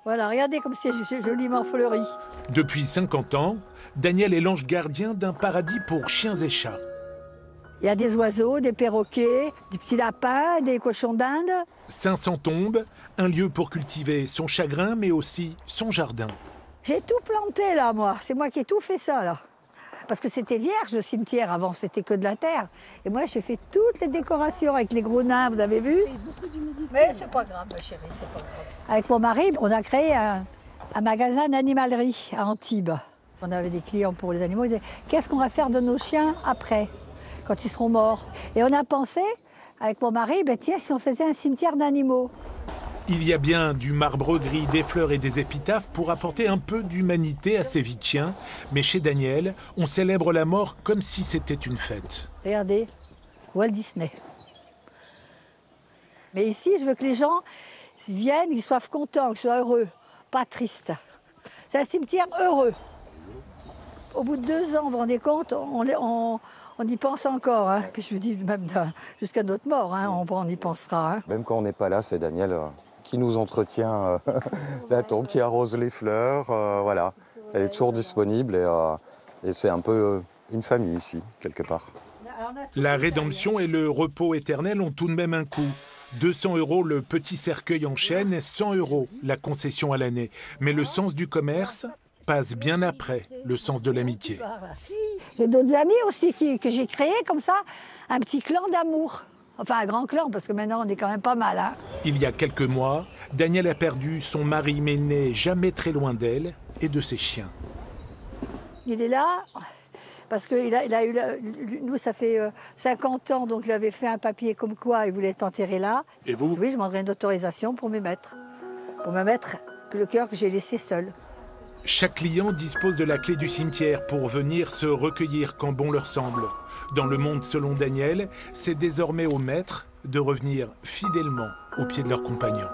Voilà, regardez comme c'est joliment fleuri. Depuis 50 ans, Daniel est l'ange gardien d'un paradis pour chiens et chats. Il y a des oiseaux, des perroquets, des petits lapins, des cochons d'Inde. 500 tombes, un lieu pour cultiver son chagrin, mais aussi son jardin. J'ai tout planté là, moi. C'est moi qui ai tout fait ça, là. Parce que c'était vierge, le cimetière. Avant, c'était que de la terre. Et moi, j'ai fait toutes les décorations avec les gros nains, vous avez vu? Mais c'est pas grave, ma chérie, c'est pas grave. Avec mon mari, on a créé un magasin d'animalerie à Antibes. On avait des clients pour les animaux. Ils disaient, qu'est-ce qu'on va faire de nos chiens après, quand ils seront morts? Et on a pensé, avec mon mari, ben tiens, si on faisait un cimetière d'animaux. Il y a bien du marbre gris, des fleurs et des épitaphes pour apporter un peu d'humanité à ces vies de chiens. Mais chez Daniel, on célèbre la mort comme si c'était une fête. Regardez, Walt Disney. Mais ici, je veux que les gens viennent, qu'ils soient contents, qu'ils soient heureux, pas tristes. C'est un cimetière heureux. Au bout de 2 ans, vous vous rendez compte, on y pense encore. Hein. Puis je vous dis, même jusqu'à notre mort, hein, on y pensera. Hein. Même quand on n'est pas là, c'est Daniel qui nous entretient la tombe, qui arrose les fleurs. Voilà. Elle est toujours disponible et c'est un peu une famille ici, quelque part. La rédemption et le repos éternel ont tout de même un coût. 200 € le petit cercueil en chêne et 100 € la concession à l'année. Mais le sens du commerce passe bien après le sens de l'amitié. J'ai d'autres amis aussi que j'ai créés comme ça, un petit clan d'amour. Enfin, un grand clan, parce que maintenant, on est quand même pas mal. Hein. Il y a quelques mois, Daniel a perdu son mari, mais n'est jamais très loin d'elle et de ses chiens. Il est là, parce qu'il a eu... Nous, ça fait 50 ans, donc il avait fait un papier comme quoi il voulait être enterré là. Et vous? Oui, je demanderai une autorisation pour me mettre. Pour me mettre le cœur que j'ai laissé seul. Chaque client dispose de la clé du cimetière pour venir se recueillir quand bon leur semble. Dans le monde selon Daniel, c'est désormais aux maîtres de revenir fidèlement au pied de leurs compagnons.